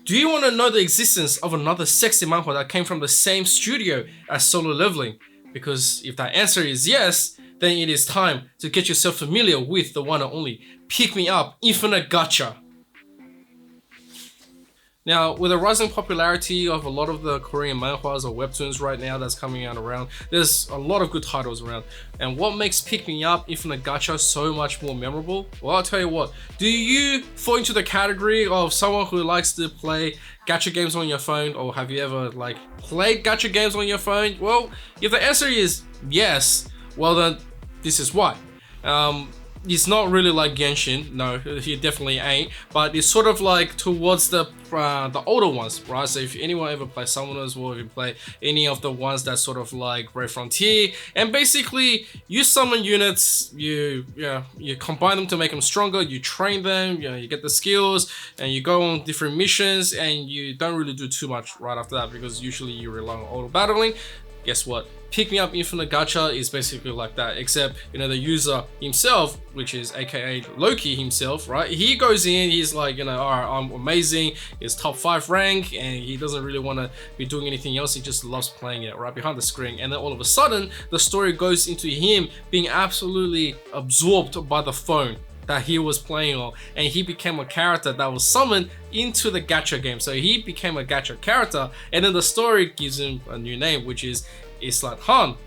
Do you want to know the existence of another sexy manhwa that came from the same studio as Solo Leveling? Because if that answer is yes, then it is time to get yourself familiar with the one and only Pick Me Up Infinite Gacha. Now, with the rising popularity of a lot of the Korean manhwas or webtoons right now that's coming out around, there's a lot of good titles around. And what makes Pick Me Up Infinite Gacha so much more memorable? Well, I'll tell you what. Do you fall into the category of someone who likes to play gacha games on your phone, or have you ever played gacha games on your phone? Well, if the answer is yes, well then this is why. It's not really like Genshin, no, he definitely ain't, but it's sort of like towards the older ones, right? So if anyone ever plays Summoners, or if you play any of the ones that sort of like Ray Frontier, and basically you summon units, you combine them to make them stronger, you train them, you get the skills, and you go on different missions, and you don't really do too much right after that because usually you rely on auto battling. Guess what? Pick Me Up Infinite Gacha is basically like that, except the user himself, which is aka Loki himself, right? He goes in, he's like, alright, I'm amazing, he's top 5 rank, and he doesn't really want to be doing anything else, he just loves playing it right behind the screen. And then all of a sudden, the story goes into him being absolutely absorbed by the phone that he was playing on, and he became a character that was summoned into the gacha game. So he became a gacha character, and then the story gives him a new name, which is Islat Han.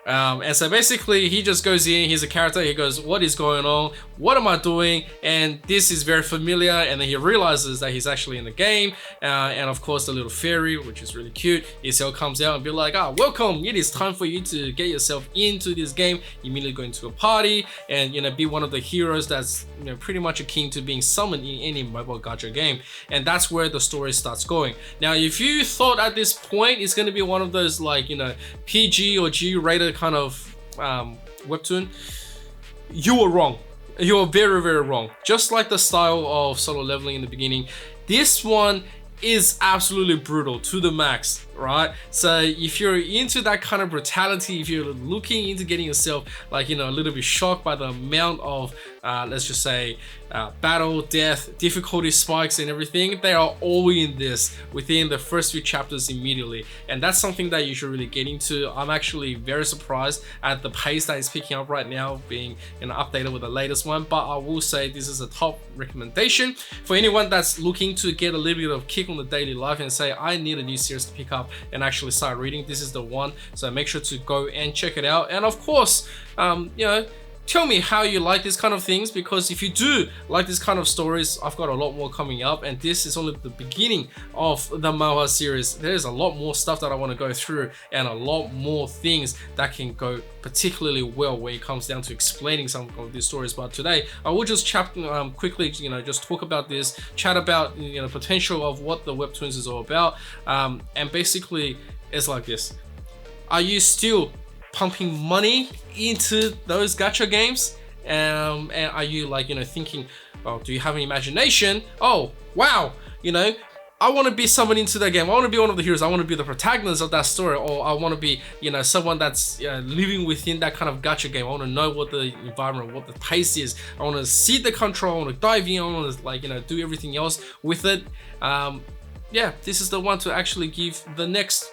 And so basically he just goes in, he's a character, he goes, what is going on, what am I doing, and this is very familiar, and then he realizes that he's actually in the game, and of course the little fairy, which is really cute, Isel comes out and be like, welcome, it is time for you to get yourself into this game, immediately go into a party, and be one of the heroes that's pretty much akin to being summoned in any mobile gacha game. And that's where the story starts going. Now if you thought at this point it's going to be one of those PG or G rated kind of webtoon, you were wrong. You were very, very wrong. Just like the style of Solo Leveling in the beginning, this one is absolutely brutal to the max, right? So if you're into that kind of brutality, if you're looking into getting yourself a little bit shocked by the amount of let's just say battle, death, difficulty spikes and everything, they are all in this within the first few chapters immediately, and that's something that you should really get into. I'm actually very surprised at the pace that it's picking up right now, being updated with the latest one, but I will say this is a top recommendation for anyone that's looking to get a little bit of kick on the daily life and say, I need a new series to pick up and actually start reading. This is the one, so make sure to go and check it out. And of course, tell me how you like these kind of things, because if you do like this kind of stories, I've got a lot more coming up, and this is only the beginning of the manhwa series. There's a lot more stuff that I want to go through, and a lot more things that can go particularly well when it comes down to explaining some of these stories. But today I will just quickly just talk about this, chat about potential of what the webtoons is all about, and basically it's like this. Are you still pumping money into those gacha games, and are you thinking, oh, do you have an imagination? Oh wow, I want to be someone into that game, I want to be one of the heroes, I want to be the protagonist of that story, or I want to be someone that's living within that kind of gacha game. I want to know what the environment, what the pace is, I want to see the control, I want to dive in, I want to do everything else with it. Yeah, this is the one to actually give the next,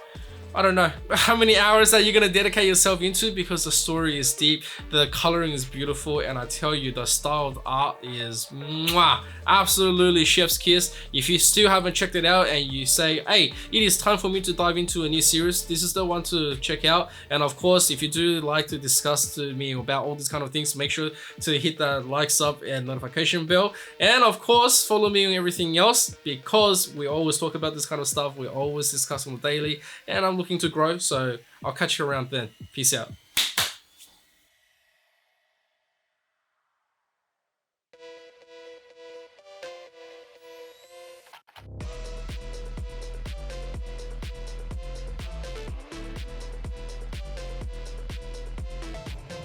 I don't know how many hours that you're gonna dedicate yourself into, because the story is deep, the coloring is beautiful, and I tell you, the style of art is mwah, absolutely chef's kiss. If you still haven't checked it out and you say, hey, it is time for me to dive into a new series, this is the one to check out. And of course, if you do like to discuss to me about all these kind of things, make sure to hit that like, sub, and notification bell. And of course, follow me on everything else, because we always talk about this kind of stuff, we always discuss on the daily, and I'm looking to grow, so I'll catch you around then. Peace out.